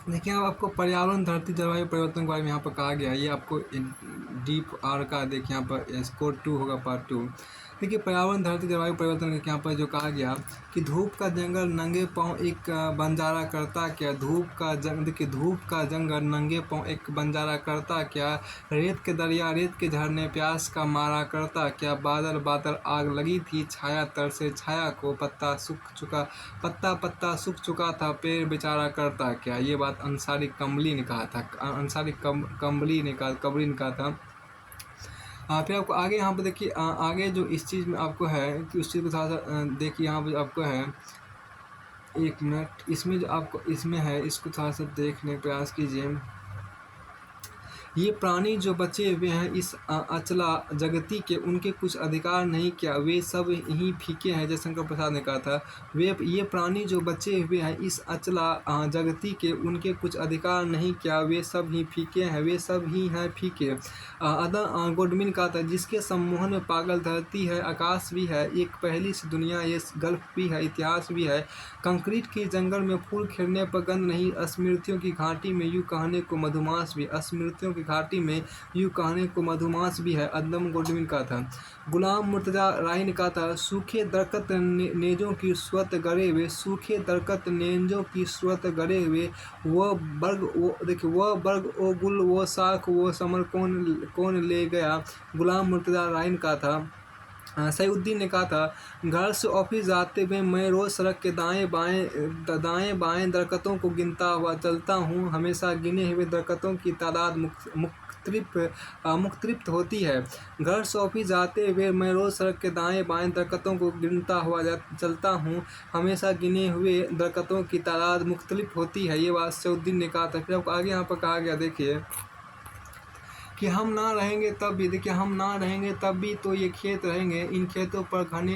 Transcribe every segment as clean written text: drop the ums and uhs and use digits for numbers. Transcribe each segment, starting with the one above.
देखिए अब आपको पर्यावरण धरती जलवायु परिवर्तन के बारे में यहाँ पर कहा गया है। ये आपको डीप आर का देखिए यहाँ पर स्कोर 2 होगा पार्ट 2। देखिए पर्यावरण धरती जलवायु परिवर्तन के यहाँ पर जो कहा गया कि धूप का जंगल नंगे पाँव एक बंजारा करता क्या। धूप का जंग देखिए धूप का जंगल नंगे पाँव एक बंजारा करता क्या। रेत के दरिया रेत के झरने प्यास का मारा करता क्या। बादल बादल आग लगी थी छाया तर से छाया को। पत्ता सूख चुका पत्ता पत्ता सूख चुका था पेड़ बेचारा करता क्या। ये बात अंसारी कमली ने कहा था। अंसारी कमली ने कहा था। फिर आपको आगे यहाँ पर देखिए आगे जो इस चीज़ में आपको है कि उस चीज़ को थोड़ा सा देखिए यहाँ पर आपको है 1 मिनट इसमें जो आपको इसमें है इसको थोड़ा सा देखने का प्रयास कीजिए। ये प्राणी जो बचे हुए हैं इस अचला जगती के उनके कुछ अधिकार नहीं क्या। वे सब ही फीके हैं जयशंकर प्रसाद ने कहा था। ये प्राणी जो बचे हुए हैं इस अचला जगती के उनके कुछ अधिकार नहीं क्या। वे सब ही फीके हैं वे सब ही हैं फीके। अदम गोडमिन कहा था जिसके सम्मोहन में पागल धरती है आकाश भी है। एक पहली सी दुनिया ये गल्फ भी है इतिहास भी है। कंक्रीट के जंगल में फूल खिलने पर गंध नहीं। स्मृतियों की घाटी में यूँ कहने को मधुमास भी। स्मृतियों की घाटी में यूँ कहने को मधुमास भी है। अदम गोडमिन का था। गुलाम मुर्तजा राय ने कहा था सूखे दरकत नेजों की स्वत गड़े हुए। सूखे दरकत नेजों की स्वत गड़े हुए। वह बर्ग ओ गुल वो साख वो समर कौन ले गया। गुलाम मुर्तजा राय ने कहा था। सईउद्दीन ने कहा था घर से ऑफिस जाते हुए मैं रोज़ सड़क के दाएं बाएं दरकतों को गिनता हुआ चलता हूँ। हमेशा गिने हुए दरकतों की तादाद मुख्तलिफ होती है। घर से ऑफिस जाते हुए मैं रोज़ सड़क के दाएं बाएं दरकतों को गिनता हुआ चलता हूँ। हमेशा गिने हुए दरकतों की तादाद मुख्तलिफ होती है। ये बात सईउद्दीन ने कहा था। फिर आपको आगे यहाँ पर कहा गया देखिए कि हम ना रहेंगे तब भी देखिए हम ना रहेंगे तब भी तो ये खेत रहेंगे। इन खेतों पर घन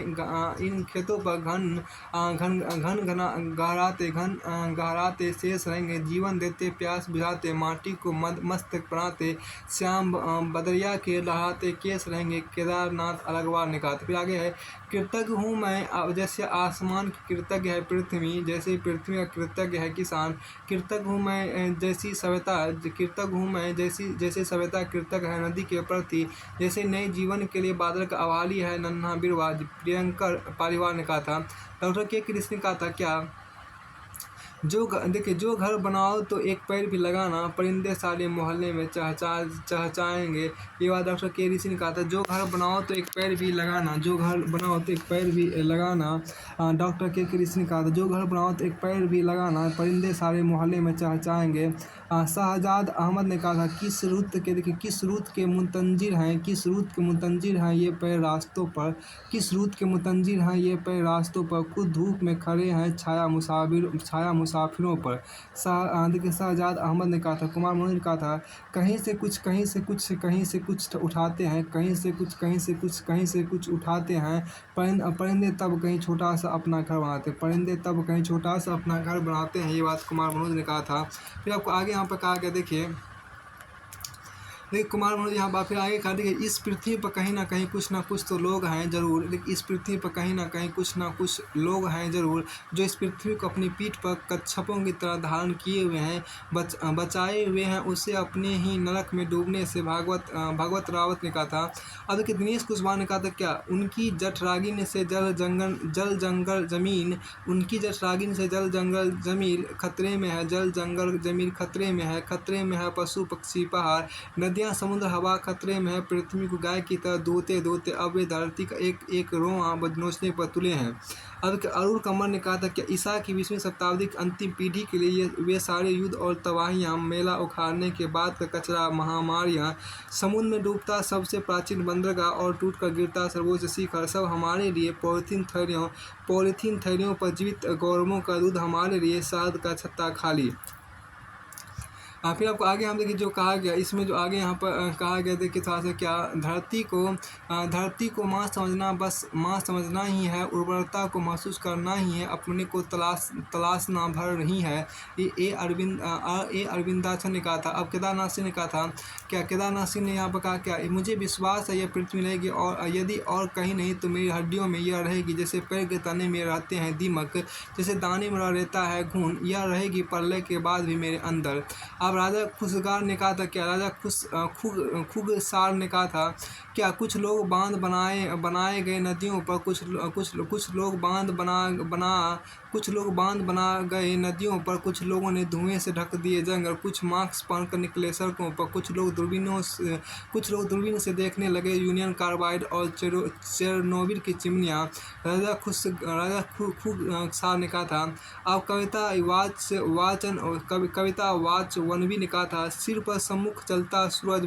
गहराते शेष रहेंगे। जीवन देते प्यास बुझाते माटी को मस्त बनाते श्याम बदरिया के लहराते केस रहेंगे। केदारनाथ अलगवार ने कहा। फिर आगे है कृतज्ञ हूँ मैं जैसे आसमान की कृतज्ञ है पृथ्वी। जैसे पृथ्वी का कृतज्ञ है किसान। कृतज्ञ हूँ मैं जैसी सभ्यता कृतज्ञ हूँ मैं जैसे सभ्यता कृतज्ञ है नदी के प्रति। जैसे नए जीवन के लिए बादल का आवाली है नन्हा बिरवा। प्रियंकर पालीवाल ने कहा था। डॉक्टर के कृष्ण ने कहा था क्या देखिए जो घर बनाओ तो एक पेड़ भी लगाना परिंदे सारे मोहल्ले में चहचहाएंगे। ये बात डॉक्टर के ऋषि ने कहा था। जो घर बनाओ तो एक पेड़ भी लगाना जो घर बनाओ तो एक पेड़ भी लगाना। डॉक्टर के ऋषि ने कहा था। जो घर बनाओ तो एक पेड़ भी लगाना परिंदे सारे मोहल्ले में चहचहाएंगे। शहजाद अहमद ने कहा था किस रुत के मुतंजिर हैं ये पैर रास्तों पर। किस रुत के मुतंजिर हैं ये पैर रास्तों पर। खुद धूप में खड़े हैं छाया मुसाफिरों पर। शहजाद अहमद ने कहा था। कुमार मनोज ने कहा था कहीं से कुछ उठाते हैं उठाते हैं। परिंदे तब कहीं छोटा सा अपना घर बनाते हैं। ये बात कुमार मनोज ने कहा था। फिर आपको आगे यहाँ पर कहा गया देखिए कुमार मनोज यहाँ बात फिर आगे कहा देखिए इस पृथ्वी पर कहीं ना कहीं कुछ ना कुछ तो लोग हैं ज़रूर। लेकिन इस पृथ्वी पर कहीं ना कहीं कुछ ना कुछ लोग हैं ज़रूर जो इस पृथ्वी को अपनी पीठ पर कच्छपों की तरह धारण किए हुए हैं बचाए हुए हैं उसे अपने ही नरक में डूबने से। भागवत रावत ने कहा था। अब देखिए दिनेश कुशवाहा ने कहा था क्या उनकी जठरागिनी से जल जंगल ज़मीन उनकी जठरागिनी से जल जंगल ज़मीन खतरे में है। जल जंगल ज़मीन खतरे में है पशु पक्षी पहाड़ नदियाँ समुद्र हवा खतरे में है। पृथ्वी को गाय की तरह दूते अब वे धरती का एक रोंवा नोचने पर तुले हैं। अब अरुण कमर ने कहा था कि ईसा की 20वीं शताब्दी की अंतिम पीढ़ी के लिए वे सारे युद्ध और तबाहियाँ मेला उखाड़ने के बाद का कचरा महामारियाँ समुद्र में डूबता सबसे प्राचीन बंदरगाह और टूट कर गिरता सर्वोच्च शिखर सब हमारे लिए पॉलीथीन थैलियों पर जीवित गौरवों का दूध हमारे लिए शहद का छत्ता खाली। फिर आपको आगे हम देखिए जो कहा गया, इसमें जो आगे यहाँ पर कहा गया, देखिए थोड़ा सा क्या, धरती को माँ समझना, बस माँ समझना ही है, उर्वरता को महसूस करना ही है, अपने को तलाशना भर रही है। ये अरविंदाक्षन ने कहा था। अब केदारनाथ सिंह ने कहा था क्या, केदारनाथ सिंह ने यहाँ पर कहा क्या, मुझे विश्वास है यह पृथ्वी रहेगी, और यदि और कहीं नहीं तो मेरी हड्डियों में यह रहेगी, जैसे पैर के तने में रहते हैं दीमक, जैसे दाने में रहता है घुन, यह रहेगी प्रलय के बाद भी मेरे अंदर। अब राजा खुशगार ने कहा था क्या, राजा खुगसार ने कहा था क्या, कुछ लोग बांध बनाए गए नदियों पर, कुछ लोग बांध बना गए नदियों पर, कुछ लोगों ने धुएं से ढक दिए जंगल, कुछ मास्क पहनकर निकले सड़कों पर, कुछ लोग दूरबीन से देखने लगे यूनियन कार्बाइड और चेरनोबिल की चिमनियाँ। राजा खुगसार ने कहा था। अब कविता वाचवनवी ने कहा था, सिर पर सम्मुख जलता सूरज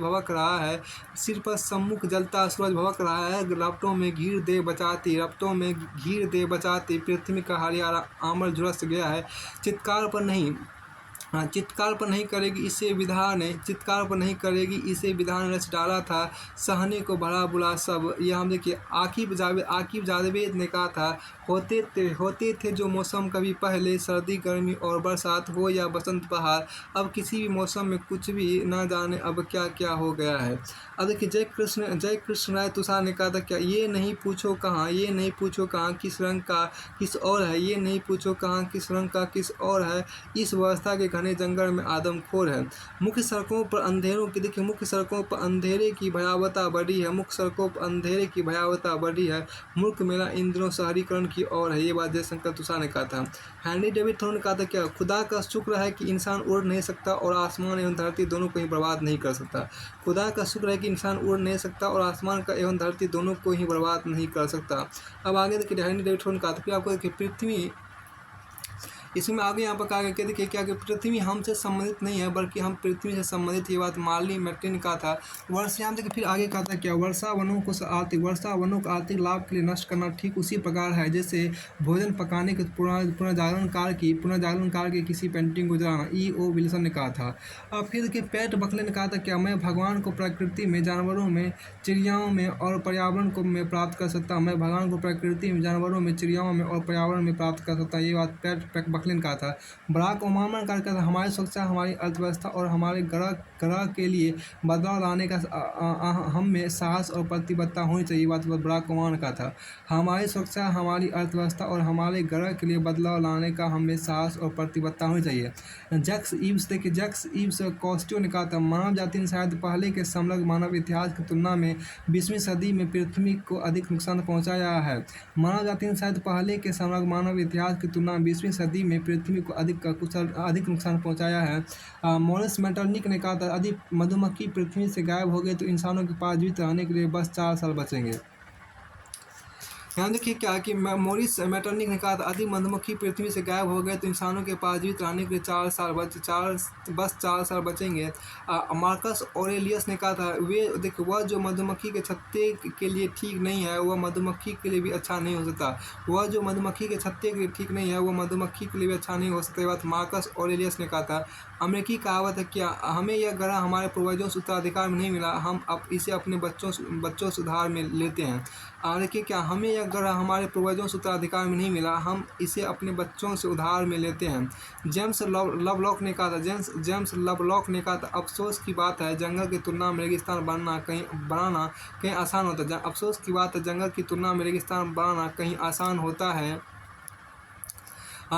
भड़क रहा है, रपटों में घीर दे बचाती पृथ्वी का हरियाणा आमल झुलस गया है, चित्कार पर नहीं करेगी इसे विधान रच डाला था, सहने को भरा बुला सब। यह हम देखिए आकिब जावेद ने कहा था, होते थे जो मौसम कभी पहले, सर्दी गर्मी और बरसात हो या बसंत बहार, अब किसी भी मौसम में कुछ भी न जाने अब क्या क्या हो गया है। अब देखिए जय कृष्ण राय तुषार ने कहा था क्या, ये नहीं पूछो कहाँ किस रंग का किस और है, ये नहीं पूछो कहाँ किस रंग का किस और है, इस व्यवस्था के घने जंगल में आदमखोर है। मुख्य सड़कों पर अंधेरे की भयावता बढ़ी है, मूर्ख मेरा इन दिनों शहरीकरण की ओर है। ये बात जयशंकर तुषार ने कहा था। हेनरी डेविड थॉर ने कहा था क्या, खुदा का शुक्र है कि इंसान उड़ नहीं सकता और आसमान एवं धरती दोनों को ही बर्बाद नहीं कर सकता। खुदा का शुक्र है कि इंसान उड़ नहीं सकता और आसमान का एवं धरती दोनों को ही बर्बाद नहीं कर सकता। अब आगे देखिए हेनरी डेविड थॉर ने कहा था, फिर आपको देखिए पृथ्वी, इसमें आगे यहाँ पर कहा गया कि देखिए क्या कि पृथ्वी हमसे संबंधित नहीं है बल्कि हम पृथ्वी से संबंधित। ये बात मार्लिन मैट्री ने कहा था। यहाँ देखिए फिर आगे कहा था क्या, वर्षा वनों को आर्थिक लाभ के लिए नष्ट करना ठीक उसी प्रकार है जैसे भोजन पकाने के पुनर्जागरण काल की किसी पेंटिंग को जलाना। E.O. विल्सन ने कहा था। अब फिर देखिए पैट बकले ने कहा था क्या, मैं भगवान को प्रकृति में, जानवरों में, चिड़ियाओं में और पर्यावरण को मैं प्राप्त कर सकता हूँ। मैं भगवान को प्रकृति में, जानवरों में, चिड़ियाओं में और पर्यावरण में प्राप्त कर सकता हूँ। ये बात पैट बकले ने कहा था। बराक ओबामा ने कहा था, हमारी सुरक्षा, हमारी अर्थव्यवस्था और हमारे ग्रह के लिए बदलाव लाने का हम में साहस और प्रतिबद्धता होनी चाहिए। बात बराक ओबामा ने कहा था। हमारी सुरक्षा, हमारी अर्थव्यवस्था और हमारे ग्रह के लिए बदलाव लाने का हम में साहस और प्रतिबद्धता होनी चाहिए। जैक्स ईव्स कॉस्टियो ने कहा था, मानव जाति ने शायद पहले के समग्र मानव इतिहास की तुलना में 20वीं सदी में पृथ्वी को अधिक नुकसान पहुंचाया है। मानव जाति ने शायद पहले के समग्र मानव इतिहास की तुलना में 20वीं सदी में पृथ्वी को अधिक नुकसान पहुंचाया है। मॉरिस मेटरनिक ने कहा था, यदि मधुमक्खी पृथ्वी से गायब हो गए तो इंसानों के पास जीवित रहने के लिए बस 4 साल बचेंगे। यहाँ देखिए क्या कि मॉरिस मेटरनिक ने कहा था, यदि मधुमक्खी पृथ्वी से गायब हो गए तो इंसानों के पास जीवित रहने के लिए 4 साल बचेंगे। मार्कस ऑरेलियस ने कहा था, वह जो मधुमक्खी के छत्ते के लिए ठीक नहीं है वह मधुमक्खी के लिए भी अच्छा नहीं हो सकता। वह जो मधुमक्खी के छत्ते के लिए ठीक नहीं है वह मधुमक्खी के लिए भी अच्छा नहीं हो सकता। ये बात मार्कस ऑरेलियस ने कहा था। अमेरिकी कहावत है क्या, हमें यह ग्रह हमारे पूर्वजों से उत्तराधिकार में नहीं मिला, हम अब इसे अपने बच्चों से उधार में लेते हैं। देखिए क्या, हमें यह ग्रह हमारे पूर्वजों से उत्तराधिकार में नहीं मिला, हम इसे अपने बच्चों से उधार में लेते हैं। जेम्स लवलॉक ने कहा था, अफसोस की बात है जंगल की तुलना में रेगिस्तान बनाना कहीं आसान होता है। अफसोस की बात है जंगल की तुलना में रेगिस्तान बनाना कहीं आसान होता है।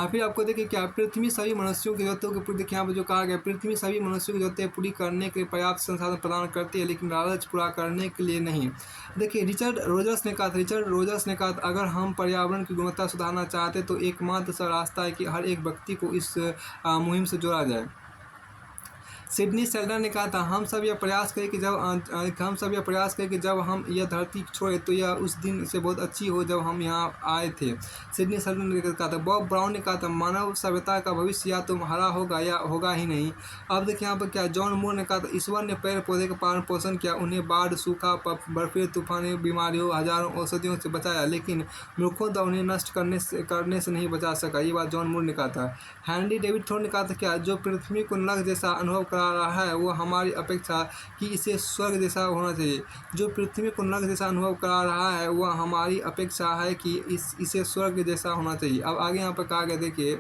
फिर आपको देखिए क्या, पृथ्वी सभी मनुष्यों की जरूरतों की पूरी, देखिए यहाँ पर जो कहा गया, पृथ्वी सभी मनुष्यों की जरूरतें पूरी करने के लिए पर्याप्त संसाधन प्रदान करती है लेकिन लालच पूरा करने के लिए नहीं। देखिए रिचर्ड रोजर्स ने कहा था, अगर हम पर्यावरण की गुणवत्ता सुधारना चाहते तो एकमात्र सा रास्ता है कि हर एक व्यक्ति को इस मुहिम से जोड़ा जाए। सिडनी सेल्डन ने कहा था, हम सब यह प्रयास करें कि जब हम यह धरती छोड़े तो यह उस दिन से बहुत अच्छी हो जब हम यहाँ आए थे। सिडनी सेल्डन ने कहा था। बॉब ब्राउन ने कहा था, मानव सभ्यता का भविष्य या तो हरा होगा या होगा ही नहीं। अब देखिए यहाँ पर क्या, जॉन मूर ने कहा था, ईश्वर ने पेड़ पौधे का पालन पोषण किया, उन्हें बाढ़, सूखा, बर्फीले तूफान, बीमारियों, हजारों औषधियों से बचाया, लेकिन मूर्खों द्वारा उन्हें नष्ट करने से नहीं बचा सका। ये बात जॉन मूर ने कहा था। हेनरी डेविड थॉर ने कहा था क्या, जो पृथ्वी को नरक जैसा अनुभव करा रहा है वो हमारी अपेक्षा कि इसे स्वर्ग जैसा होना चाहिए। जो पृथ्वी को नर्क जैसा अनुभव करा रहा है वह हमारी अपेक्षा है कि इसे स्वर्ग जैसा होना चाहिए। अब आगे यहाँ पर कहा गया, देखिए,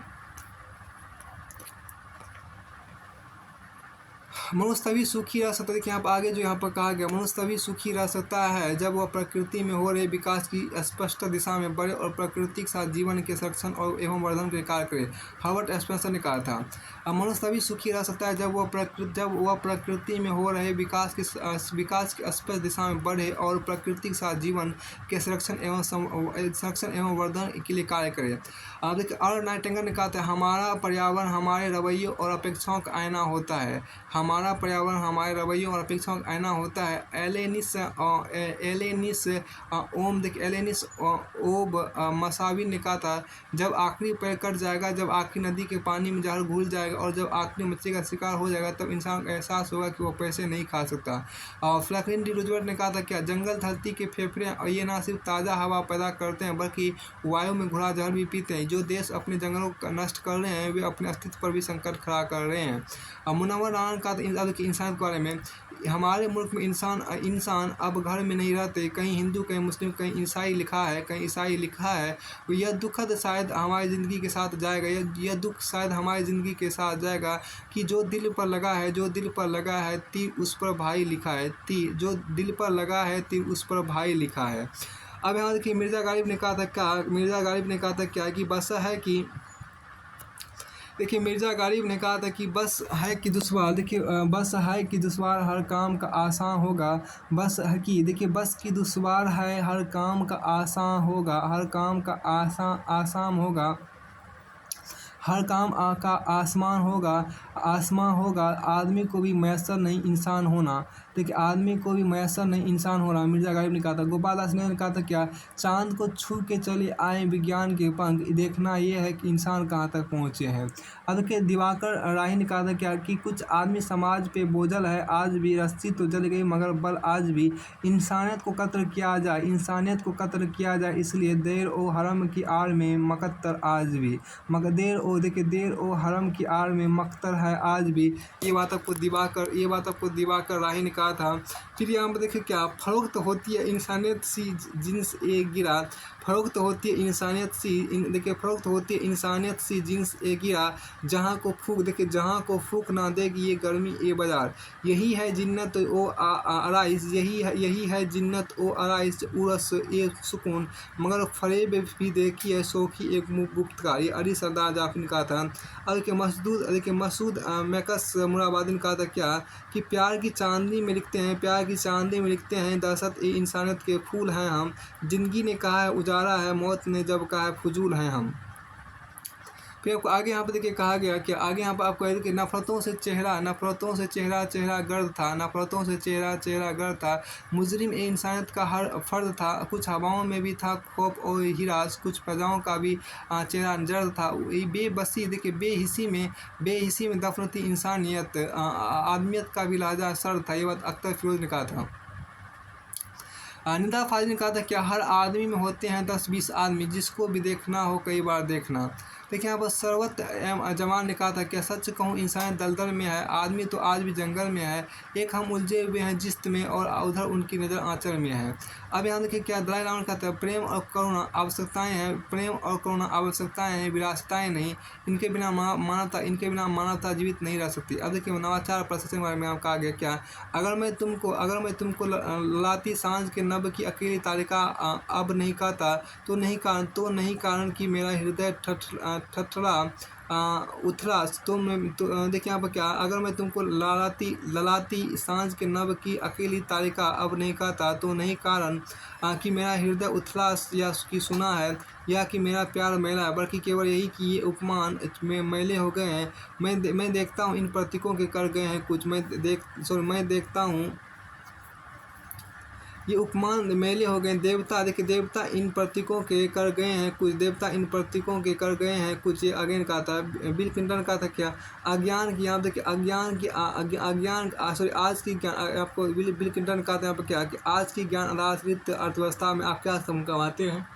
मनुष्य तभी सुखी रह सकता है। देखिए यहाँ पर आगे जो यहाँ पर कहा गया, मनुष्य तभी सुखी रह सकता है जब वह प्रकृति में हो रहे विकास की स्पष्ट दिशा में बढ़े और प्रकृति के साथ जीवन के संरक्षण और एवं वर्धन के कार्य करे। हर्बर्ट स्पेंसर ने कहा था। अब मनुष्य तभी सुखी रह सकता है जब वह प्रकृति में हो रहे विकास की स्पष्ट दिशा में बढ़े और प्रकृति के साथ जीवन के संरक्षण एवं वर्धन के लिए कार्य करे। अब देखिए, अर्ल नाइटिंगेल ने कहा था, हमारा पर्यावरण हमारे रवैयों और अपेक्षाओं का आईना होता है। हमारा पर्यावरण हमारे रवैयों और अपेक्षाओं का आईना होता है। एलेनिस ओब मसावी ने कहा था, जब आखिरी पेड़ कट जाएगा, जब आखिरी नदी के पानी में जहर घुल जाएगा और जब आखिरी मछली का शिकार हो जाएगा, तब इंसान को एहसास होगा कि वह पैसे नहीं खा सकता। फ्रैंकलिन डी रूजवेल्ट ने कहा था, क्या जंगल धरती के फेफड़े हैं और ये ना सिर्फ ताज़ा हवा पैदा करते हैं बल्कि वायु में घुला जहर भी पीते हैं। जो देश अपने जंगलों को नष्ट कर रहे हैं वे अपने अस्तित्व पर भी संकट खड़ा कर रहे हैं। मुनव्वर नारायण का इंसान के बारे में, हमारे मुल्क में इंसान अब घर में नहीं रहते, कहीं हिंदू कहीं मुस्लिम कहीं ईसाई लिखा है। यह दुखद शायद हमारी ज़िंदगी के साथ जाएगा, यह दुख शायद हमारी ज़िंदगी के साथ जाएगा कि जो दिल पर लगा है तीर उस पर भाई लिखा है, तीर जो दिल पर लगा है तीर उस पर भाई लिखा है। अब यहाँ देखिए, मिर्ज़ा गालिब ने कहा था क्या कि बस है कि, देखिए, मिर्ज़ा गालिब ने कहा था कि बस है कि दुश्वार, देखिए, बस है कि दुश्वार हर काम का आसान होगा। बस है कि, देखिए, बस की दुश्वार है हर काम का आसान होगा, हर काम का आसान होगा, हर काम का आसमान होगा। आदमी को भी मैसर नहीं इंसान होना। देखिए, आदमी को भी मैसर नहीं इंसान होना, मिर्ज़ा गालिब ने कहा था। गोपाल दास ने कहा था क्या, चांद को छू के चले आए विज्ञान के पंख, देखना ये है कि इंसान कहाँ तक पहुँचे हैं। अब देखिए, दिवाकर राही ने कहा था क्या कि कुछ आदमी समाज पे बोझल है, आज भी रस्सी तो जल गई मगर बल आज भी। इंसानियत को कत्ल किया जाए इसलिए देर ओ हरम की आड़ में मकत्तर आज भी, मगर देर ओ हरम की आड़ में मकतर है आज भी। ये बात आपको दिवाकर राही ने कहा था। फिर यहाँ पर देखिए क्या, फरोख्त होती है इंसानियत सी जिन्स ए गिरा, फरोख्त होती है इंसानियत सी जिन्स ए गिरा, जहाँ को फूक ना देगी ये गर्मी ए बाजार। यही है जिन्नत ओ आराइश, यही है जिन्नत ओ आराइश, उरस ए सुकून, मगर फरेब भी देखी है सौखी एक गुप्तकार। ये अली सरदार जाफरी ने कहा था। मसूद मैकस मुराबादी ने कहा था क्या कि प्यार की चांदनी में लिखते हैं दहशत ए इंसानियत के फूल हैं हम। जिंदगी ने कहा है उजाला है, मौत ने जब कहा है फजूल हैं हम। फिर आपको आगे यहाँ पे देखिए कहा गया कि आगे यहाँ पर आपको कि नफरतों से चेहरा गर्द था, मुजरिम ए इंसानियत का हर फर्द था। कुछ हवाओं में भी था खौफ और हिरास, कुछ प्रजाओं का भी चेहरा जर्द था। बेबसी, देखिए, बेहिसी में दफन थी इंसानियत, आदमियत का भी लहजा सर्द था। ये बात अख्तर फिरोज ने कहा था। निदा फाजिल ने कहा था क्या, हर आदमी में होते हैं 10-20 आदमी, जिसको भी देखना हो कई बार देखना। देखिए यहाँ पर सरवत जमान ने कहा था क्या, सच कहूँ इंसान दलदल में है, आदमी तो आज भी जंगल में है, एक हम उलझे हुए हैं जिस्त में और उधर उनकी नज़र आंचल में है। अब यहाँ देखिए क्या, दलाई लामा ने कहा था, प्रेम और करुणा आवश्यकताएँ हैं, विरासताएँ नहीं, इनके बिना मानवता जीवित नहीं रह सकती। अब देखिए, नवाचार प्रशासन के बारे में कहा गया क्या, अगर मैं तुमको लाती सांझ के नब की अकेली तालिका अब नहीं कहता तो नहीं कारण कि मेरा हृदय ठठरा उथला। देखिए यहाँ पर क्या, अगर मैं तुमको ललाती सांझ के नब की अकेली तालिका अब नहीं कहता तो नहीं कारण कि मेरा हृदय उथला या कि सुना है या कि मेरा प्यार मैला है, बल्कि केवल यही कि ये उपमान में मैले हो गए हैं। मैं देखता हूँ इन प्रतीकों के कर गए हैं कुछ, मैं देखता हूँ ये उपमान मैले हो गए। देवता, देखिए, देवता इन प्रतीकों के कर गए हैं कुछ। ये अगेन कहा था, बिल क्लिंटन का था क्या, अज्ञान की, यहाँ देखिए आज की ज्ञान, आपको बिल क्लिंटन का था यहाँ पर क्या कि आज की ज्ञान आधारित अर्थव्यवस्था में आप क्या कमाते हैं।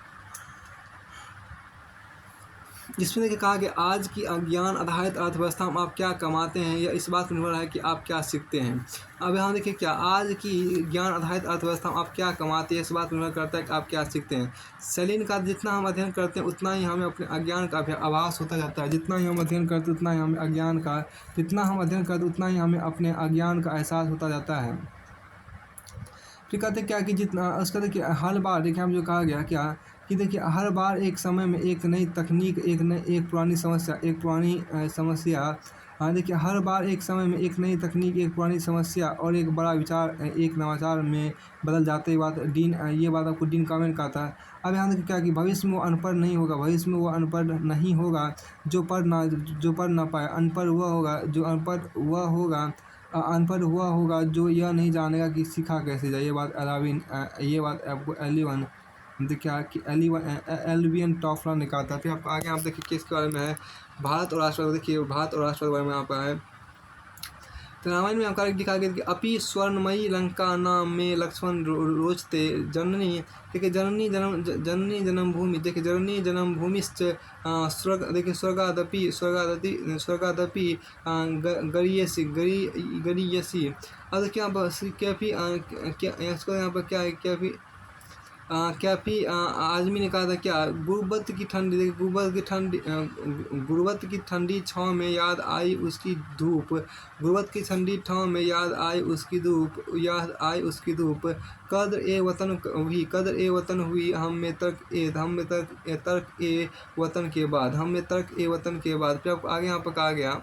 जिसमें देखिए कहा कि आज की ज्ञान आधारित अर्थव्यवस्था में आप क्या कमाते हैं या इस बात पर निर्भर है कि आप क्या सीखते हैं। अब यहाँ देखिए क्या आज की ज्ञान आधारित अर्थव्यवस्था में आप क्या कमाते हैं इस बात पर निर्भर करता है कि आप क्या सीखते हैं। सेलिन का जितना हम अध्ययन करते हैं उतना ही हमें अपने अज्ञान का भी आभास होता जाता है। जितना ही हम अध्ययन करते उतना ही हमें अज्ञान का जितना हम अध्ययन करते उतना ही हमें अपने अज्ञान का एहसास होता जाता है। फिर कहते हैं क्या कि जितना उसका देखिए हर बार देखिए हम जो कहा गया क्या कि देखिए हर बार एक समय में एक नई तकनीक एक पुरानी समस्या हाँ देखिए हर बार एक समय में एक नई तकनीक एक पुरानी समस्या और एक बड़ा विचार एक नवाचार में बदल जाते। ये बात आपको डीन कॉमेंट का था। अब यहाँ देखिए क्या कि भविष्य में वो अनपढ़ नहीं होगा, भविष्य में वो अनपढ़ नहीं होगा जो पढ़ ना पाए। अनपढ़ अनपढ़ हुआ होगा जो यह नहीं जानेगा कि सीखा कैसे जाए। ये बात आपको देखिए कि एल्वियन टॉफलर ने कहा था। फिर आप आगे आप देखिए किसके बारे में है, भारत और राष्ट्रवाद। देखिए भारत और राष्ट्रवाद के बारे में यहाँ पर है। तो रामायण में आपका दिखा गया कि अपि स्वर्णमयी लंका नाम में लक्ष्मण रोचते जननी। देखिए जननी जन्मभूमि। देखिए जननी जन्मभूमिश्च स्वर्ग। देखिए स्वर्गादपि गरीयसी। अब देखिए यहाँ पर कैफी क्या इसको यहाँ पर क्या है कैफी कैफी आदमी ने कहा था क्या गुर्बत की ठंडी। देखिए गुर्बत की ठंडी छाँव में याद आई उसकी धूप। गुर्बत की ठंडी छाँव में याद आई उसकी धूप। कद्र ए वतन हुई हम में तर्क ए वतन के बाद। फिर आगे यहाँ पर कहा गया